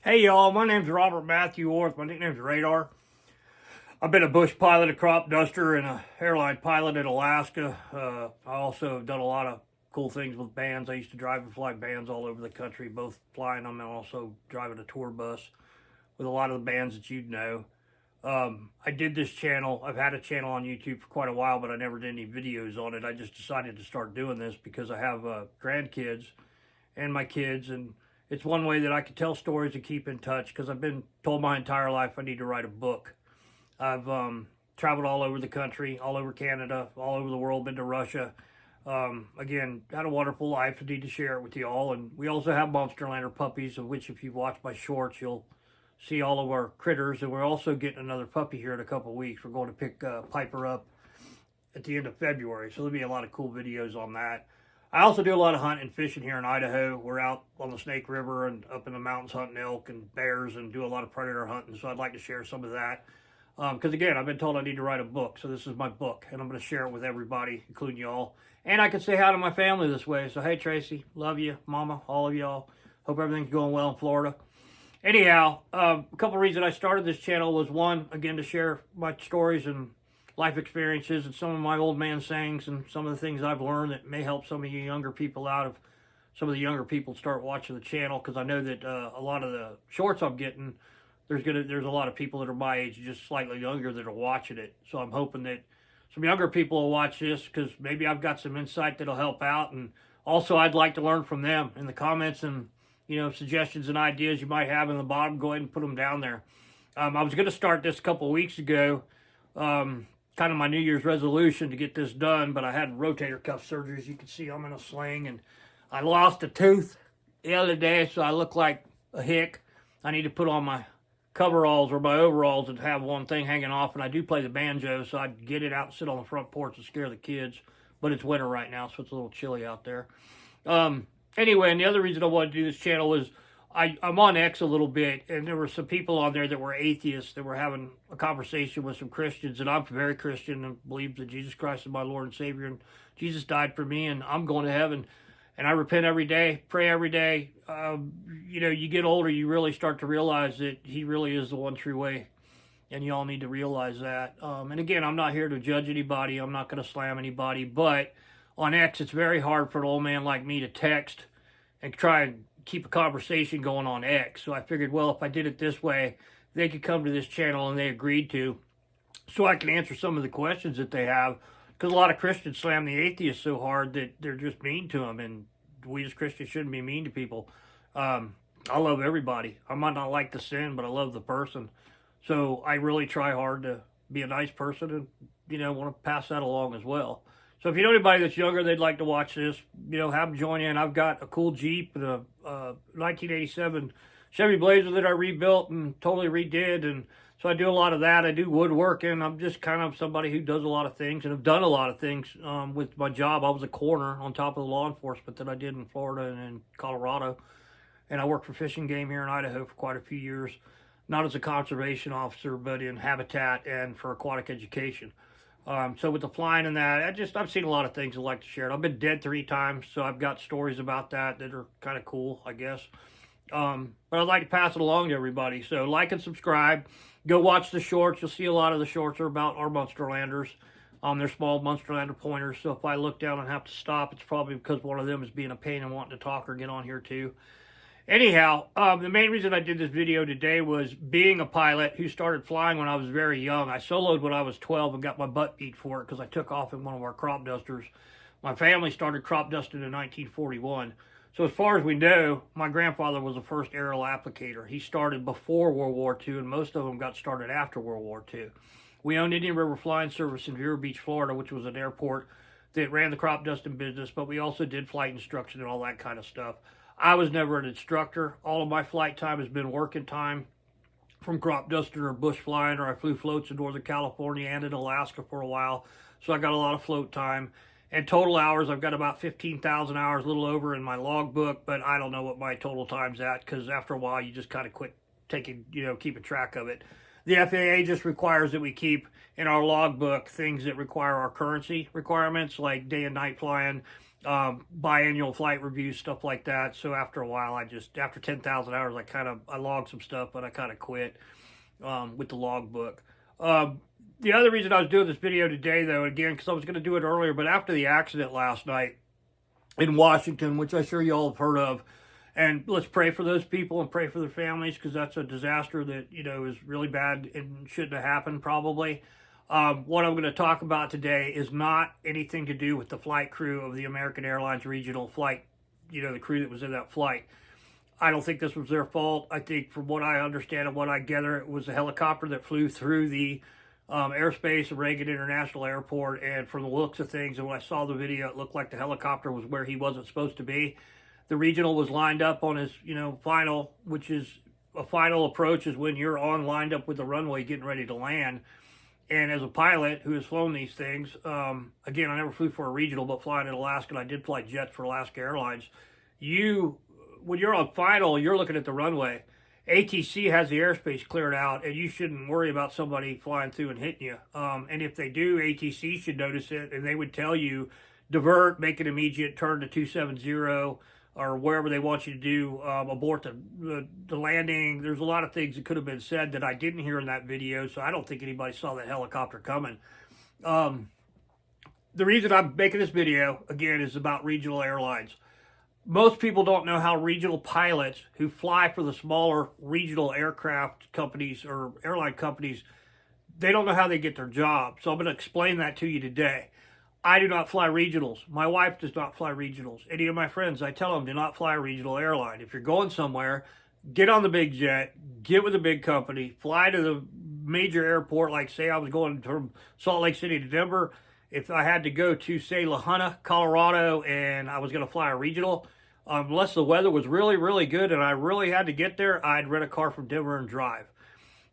Hey y'all, my name's Robert Matthew Orth. My nickname's Radar. I've been a bush pilot, a crop duster, and a airline pilot in Alaska. I also have done a lot of cool things with bands. I used to drive and fly bands all over the country, both flying them and also driving a tour bus with a lot of the bands that you'd know. I did this channel. I've had a channel on YouTube for quite a while, but I never did any videos on it. I just decided to start doing this because I have grandkids and my kids, and it's one way that I can tell stories and keep in touch because I've been told my entire life I need to write a book. I've traveled all over the country, all over Canada, all over the world, been to Russia. Again, had a wonderful life. I need to share it with you all. And we also have Monsterlander puppies, of which if you've watched my shorts, you'll see all of our critters. And we're also getting another puppy here in a couple of weeks. We're going to pick Piper up at the end of February. So there'll be a lot of cool videos on that. I also do a lot of hunting and fishing here in Idaho. We're out on the Snake River and up in the mountains hunting elk and bears and do a lot of predator hunting. So I'd like to share some of that. Because again, I've been told I need to write a book. So this is my book and I'm going to share it with everybody, including y'all. And I can say hi to my family this way. So hey, Tracy, love you, Mama, all of y'all. Hope everything's going well in Florida. Anyhow, a couple of reasons I started this channel was one, again, to share my stories and life experiences and some of my old man sayings and some of the things I've learned that may help some of you younger people out. Of some of the younger people start watching the channel, because I know that a lot of the shorts I'm getting, there's a lot of people that are my age, just slightly younger, that are watching it. So I'm hoping that some younger people will watch this, because maybe I've got some insight that'll help out. And also I'd like to learn from them in the comments, and suggestions and ideas you might have in the bottom. Go ahead and put them down there. I was going to start this a couple of weeks ago. Kind of my New Year's resolution to get this done, but I had rotator cuff surgery. As you can see, I'm in a sling, and I lost a tooth the other day, so I look like a hick. I need to put on my coveralls or my overalls and have one thing hanging off, and I do play the banjo, so I'd get it out and sit on the front porch and scare the kids, but it's winter right now, so it's a little chilly out there. Anyway, and the other reason I wanted to do this channel was I'm on X a little bit, and there were some people on there that were atheists that were having a conversation with some Christians, and I'm very Christian and believe that Jesus Christ is my Lord and Savior, and Jesus died for me, and I'm going to heaven, and I repent every day, pray every day. You get older, you really start to realize that He really is the one true way, and you all need to realize that. And again, I'm not here to judge anybody. I'm not going to slam anybody, but on X, it's very hard for an old man like me to text and try and keep a conversation going on X. So I figured, well, if I did it this way, they could come to this channel, and they agreed to, so I can answer some of the questions that they have, because a lot of Christians slam the atheists so hard that they're just mean to them, and we as Christians shouldn't be mean to people. I love everybody. I might not like the sin, but I love the person. So I really try hard to be a nice person and, want to pass that along as well. So if you know anybody that's younger, they'd like to watch this, have them join in. I've got a cool Jeep and a 1987 Chevy Blazer that I rebuilt and totally redid. And so I do a lot of that. I do woodworking. I'm just kind of somebody who does a lot of things, and have done a lot of things with my job. I was a coroner on top of the law enforcement that I did in Florida and in Colorado. And I worked for Fish and Game here in Idaho for quite a few years, not as a conservation officer, but in habitat and for aquatic education. So with the flying and that, I've seen a lot of things I'd like to share. I've been dead 3 times, so I've got stories about that are kind of cool, I guess. But I'd like to pass it along to everybody. So like and subscribe. Go watch the shorts. You'll see a lot of the shorts are about our Monsterlanders. They're small Monsterlander pointers, so if I look down and have to stop, it's probably because one of them is being a pain and wanting to talk or get on here too. Anyhow, the main reason I did this video today was being a pilot who started flying when I was very young. I soloed when I was 12 and got my butt beat for it because I took off in one of our crop dusters. My family started crop dusting in 1941. So as far as we know, my grandfather was the first aerial applicator. He started before World War II, and most of them got started after World War II. We owned Indian River Flying Service in Vero Beach, Florida, which was an airport that ran the crop dusting business, but we also did flight instruction and all that kind of stuff. I was never an instructor. All of my flight time has been working time from crop dusting or bush flying, or I flew floats in Northern California and in Alaska for a while. So I got a lot of float time. And total hours, I've got about 15,000 hours, a little over in my logbook, but I don't know what my total time's at, because after a while you just kind of quit taking, keeping track of it. The FAA just requires that we keep in our logbook things that require our currency requirements, like day and night flying, biannual flight reviews, stuff like that. So after a while, after 10,000 hours, I logged some stuff, but I kind of quit with the logbook. The other reason I was doing this video today, though, again, because I was going to do it earlier, but after the accident last night in Washington, which I'm sure you all have heard of, and let's pray for those people and pray for their families, because that's a disaster that, is really bad and shouldn't have happened probably. What I'm going to talk about today is not anything to do with the flight crew of the American Airlines regional flight, the crew that was in that flight. I don't think this was their fault. I think from what I understand and what I gather, it was a helicopter that flew through the airspace of Reagan International Airport, and from the looks of things, and when I saw the video, it looked like the helicopter was where he wasn't supposed to be. The regional was lined up on his, final, which is a final approach is when you're lined up with the runway getting ready to land. And as a pilot who has flown these things, again, I never flew for a regional, but flying in Alaska, and I did fly jets for Alaska Airlines. When you're on final, you're looking at the runway. ATC has the airspace cleared out, and you shouldn't worry about somebody flying through and hitting you. And if they do, ATC should notice it, and they would tell you, divert, make an immediate turn to 270, or wherever they want you to do, abort the landing. There's a lot of things that could have been said that I didn't hear in that video, so I don't think anybody saw that helicopter coming. The reason I'm making this video, again, is about regional airlines. Most people don't know how regional pilots who fly for the smaller regional aircraft companies or airline companies, they don't know how they get their job. So I'm going to explain that to you today. I do not fly regionals. My wife does not fly regionals. Any of my friends, I tell them, do not fly a regional airline. If you're going somewhere, get on the big jet, get with a big company, fly to the major airport. Like, say I was going from Salt Lake City to Denver. If I had to go to, say, La Junta, Colorado, and I was going to fly a regional, unless the weather was really, really good and I really had to get there, I'd rent a car from Denver and drive.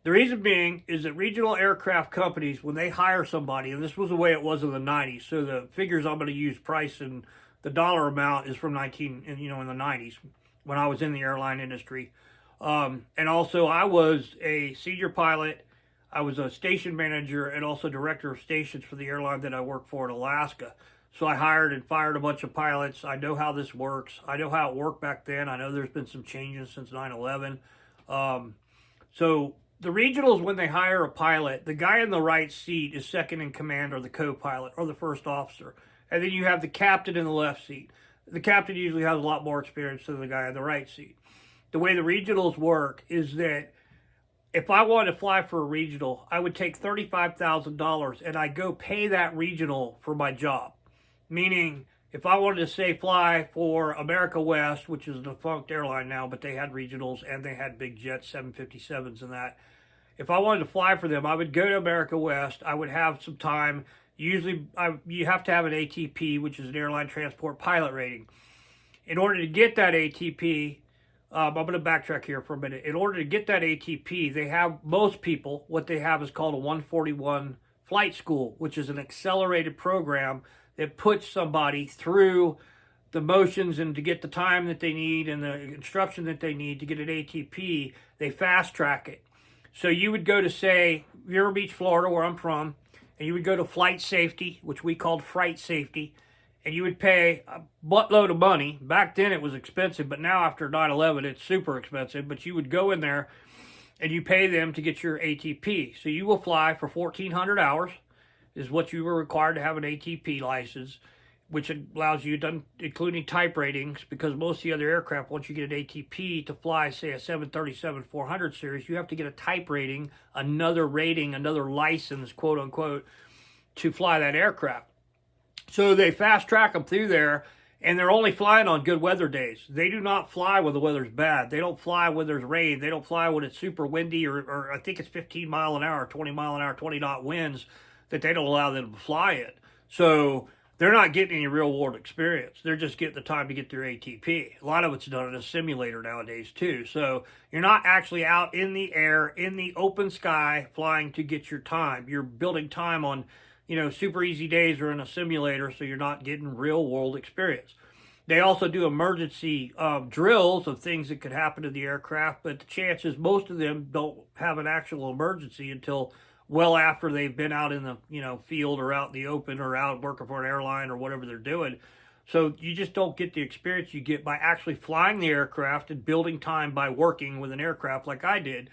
The reason being is that regional aircraft companies, when they hire somebody, and this was the way it was in the 90s, so the figures I'm going to use, price and the dollar amount, is from in the 90s when I was in the airline industry. And also, I was a senior pilot. I was a station manager and also director of stations for the airline that I worked for in Alaska. So I hired and fired a bunch of pilots. I know how this works. I know how it worked back then. I know there's been some changes since 9/11. So the regionals, when they hire a pilot, the guy in the right seat is second in command, or the co-pilot, or the first officer. And then you have the captain in the left seat. The captain usually has a lot more experience than the guy in the right seat. The way the regionals work is that if I wanted to fly for a regional, I would take $35,000 and I'd go pay that regional for my job. Meaning, if I wanted to, say, fly for America West, which is a defunct airline now, but they had regionals and they had big jets, 757s and that. If I wanted to fly for them, I would go to America West. I would have some time. Usually, you have to have an ATP, which is an airline transport pilot rating. In order to get that ATP, I'm going to backtrack here for a minute. In order to get that ATP, most people, what they have is called a 141 flight school, which is an accelerated program that puts somebody through the motions, and to get the time that they need and the instruction that they need to get an ATP, they fast track it. So you would go to, say, Vero Beach, Florida, where I'm from, and you would go to flight safety, which we called fright safety, and you would pay a buttload of money. Back then it was expensive, but now after 9/11 it's super expensive. But you would go in there and you pay them to get your ATP. So you will fly for 1,400 hours is what you were required to have an ATP license, which allows you, including type ratings, because most of the other aircraft, once you get an ATP to fly, say, a 737-400 series, you have to get a type rating, another license, quote unquote, to fly that aircraft. So they fast track them through there, and they're only flying on good weather days. They do not fly when the weather's bad. They don't fly when there's rain. They don't fly when it's super windy, or I think it's 15 mile an hour, 20 mile an hour, 20 knot winds that they don't allow them to fly it. So they're not getting any real world experience. They're just getting the time to get their ATP. A lot of it's done in a simulator nowadays too. So you're not actually out in the air, in the open sky, flying to get your time. You're building time on, super easy days or in a simulator, so you're not getting real world experience. They also do emergency drills of things that could happen to the aircraft, but the chances, most of them don't have an actual emergency until well after they've been out in the field or out in the open or out working for an airline or whatever they're doing. So you just don't get the experience you get by actually flying the aircraft and building time by working with an aircraft like I did.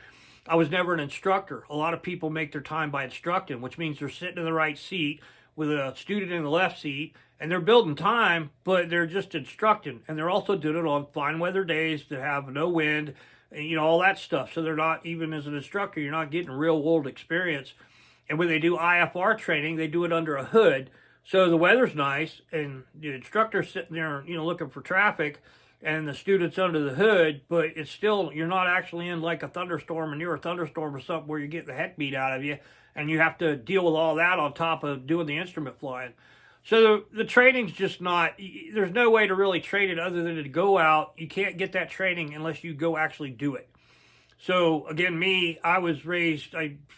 I was never an instructor. A lot of people make their time by instructing, which means they're sitting in the right seat with a student in the left seat, and they're building time, but they're just instructing. And they're also doing it on fine weather days that have no wind, and, all that stuff. So they're not, even as an instructor, you're not getting real world experience. And when they do IFR training, they do it under a hood. So the weather's nice, and the instructor's sitting there, looking for traffic, and the student's under the hood, but it's still, you're not actually in like a thunderstorm, a near a thunderstorm or something where you're getting the heck beat out of you, and you have to deal with all that on top of doing the instrument flying. So the training's just not, there's no way to really train it other than to go out. You can't get that training unless you go actually do it. So again, I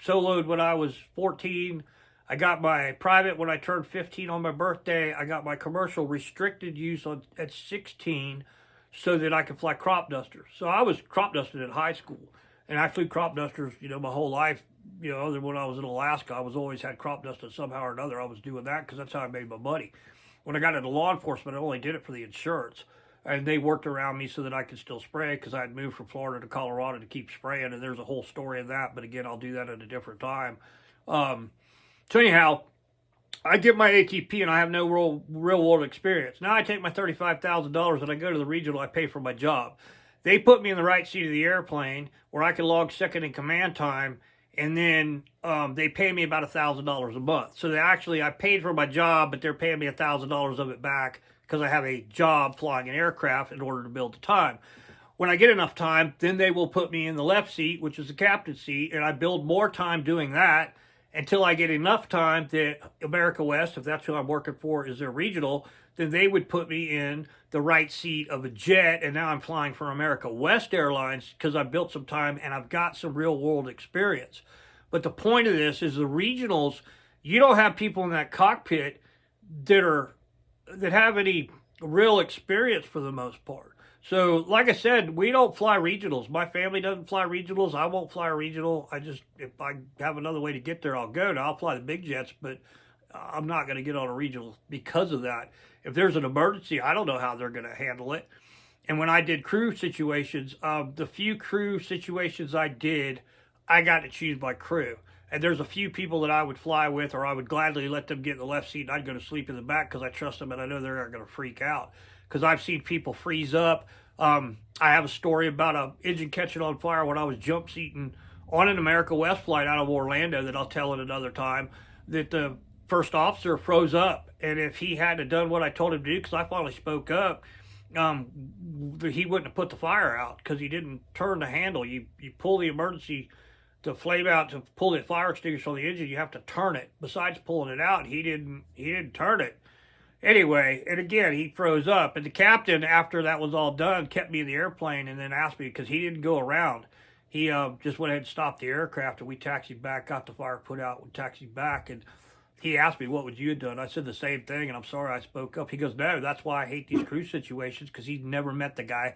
soloed when I was 14. I got my private when I turned 15 on my birthday. I got my commercial restricted use at 16 so that I could fly crop dusters. So I was crop dusted in high school. And I flew crop dusters, my whole life. Other than when I was in Alaska, I was always had crop dusted somehow or another. I was doing that because that's how I made my money. When I got into law enforcement, I only did it for the insurance. And they worked around me so that I could still spray because I had moved from Florida to Colorado to keep spraying. And there's a whole story of that. But again, I'll do that at a different time. So anyhow, I get my ATP and I have no real world experience. Now I take my $35,000 and I go to the regional, I pay for my job. They put me in the right seat of the airplane where I can log second in command time, and then they pay me about $1,000 a month. So I paid for my job, but they're paying me $1,000 of it back because I have a job flying an aircraft in order to build the time. When I get enough time, then they will put me in the left seat, which is the captain's seat, and I build more time doing that until I get enough time that America West, if that's who I'm working for, is their regional, then they would put me in the right seat of a jet, and now I'm flying for America West Airlines because I've built some time and I've got some real-world experience. But the point of this is the regionals, you don't have people in that cockpit that have any real experience for the most part. So, like I said, we don't fly regionals. My family doesn't fly regionals. I won't fly a regional. If I have another way to get there, I'll go. Now, I'll fly the big jets, but I'm not going to get on a regional because of that. If there's an emergency, I don't know how they're going to handle it. And when I did crew situations, the few crew situations I did, I got to choose my crew. And there's a few people that I would fly with, or I would gladly let them get in the left seat and I'd go to sleep in the back because I trust them and I know they're not going to freak out. Because I've seen people freeze up. I have a story about an engine catching on fire when I was jump seating on an America West flight out of Orlando that I'll tell at another time, that the first officer froze up. And if he hadn't done what I told him to do, because I finally spoke up, he wouldn't have put the fire out because he didn't turn the handle. You pull the emergency to flame out, to pull the fire extinguisher on the engine, you have to turn it. Besides pulling it out, he didn't turn it. Anyway, and again, he froze up. And the captain, after that was all done, kept me in the airplane and then asked me, because he didn't go around. He just went ahead and stopped the aircraft, and we taxied back, got the fire put out, and taxied back. And he asked me, what would you have done? I said the same thing, and I'm sorry I spoke up. He goes, no, that's why I hate these crew situations, because he'd never met the guy.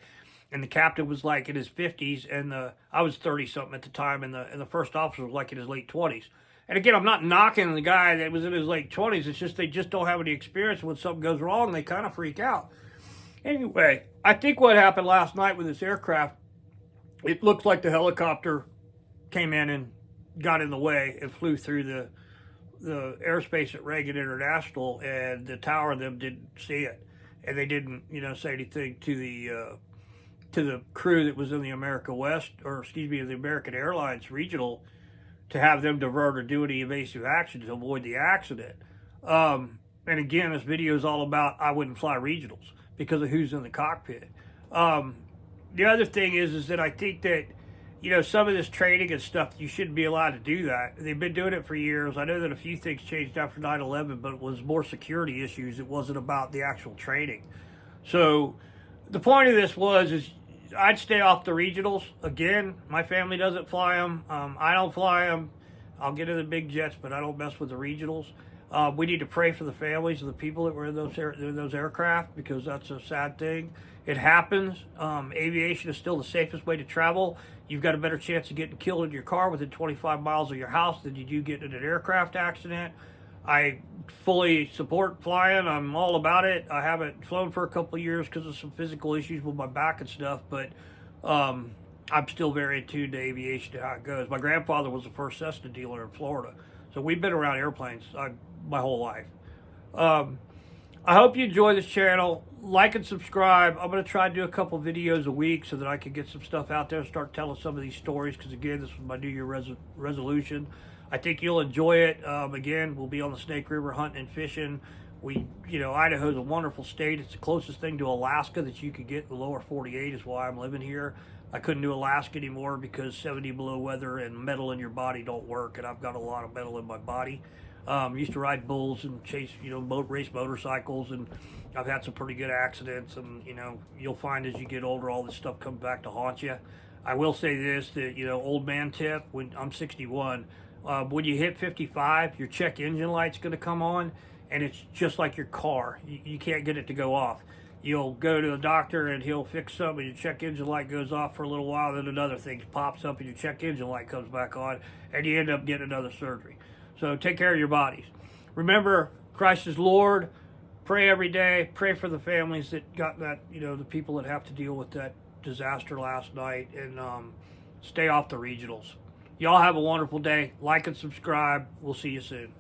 And the captain was like in his 50s, and I was 30-something at the time, and the first officer was like in his late 20s. And again, I'm not knocking the guy that was in his late 20s. It's just they just don't have any experience. When something goes wrong, they kind of freak out. Anyway, I think what happened last night with this aircraft, it looks like the helicopter came in and got in the way and flew through the airspace at Reagan International, and the tower of them didn't see it. And they didn't, say anything to the crew that was in the America West, the American Airlines regional, to have them divert or do any evasive action to avoid the accident. And again, this video is all about I wouldn't fly regionals because of who's in the cockpit. The other thing is that I think that, some of this training and stuff, you shouldn't be allowed to do that. They've been doing it for years. I know that a few things changed after 9/11, but it was more security issues. It wasn't about the actual training. So the point of this is I'd stay off the regionals. Again, my family doesn't fly them. I don't fly them. I'll get in the big jets, but I don't mess with the regionals. We need to pray for the families of the people that were in those aircraft, because that's a sad thing. It happens. Aviation is still the safest way to travel. You've got a better chance of getting killed in your car within 25 miles of your house than you do getting in an aircraft accident. I fully support flying. I'm all about it. I haven't flown for a couple of years because of some physical issues with my back and stuff, but I'm still very attuned to aviation and how it goes. My grandfather was the first Cessna dealer in Florida, so we've been around airplanes my whole life. Um, I hope you enjoy this channel. Like and subscribe. I'm going to try to do a couple videos a week so that I can get some stuff out there and start telling some of these stories, because again, this was my New Year resolution. I think you'll enjoy it. Again, we'll be on the Snake River hunting and fishing. Idaho's a wonderful state. It's the closest thing to Alaska that you could get in the lower 48 is why I'm living here. I couldn't do Alaska anymore because 70 below weather and metal in your body don't work, and I've got a lot of metal in my body. Used to ride bulls and chase, race motorcycles, and I've had some pretty good accidents. And you'll find as you get older, all this stuff comes back to haunt you. I will say this: that old man tip. When I'm 61, when you hit 55, your check engine light's going to come on, and it's just like your car. You can't get it to go off. You'll go to the doctor and he'll fix something, and your check engine light goes off for a little while, then another thing pops up and your check engine light comes back on, and you end up getting another surgery. So take care of your bodies. Remember, Christ is Lord. Pray every day. Pray for the families that got that, the people that have to deal with that disaster last night, and stay off the regionals. Y'all have a wonderful day. Like and subscribe. We'll see you soon.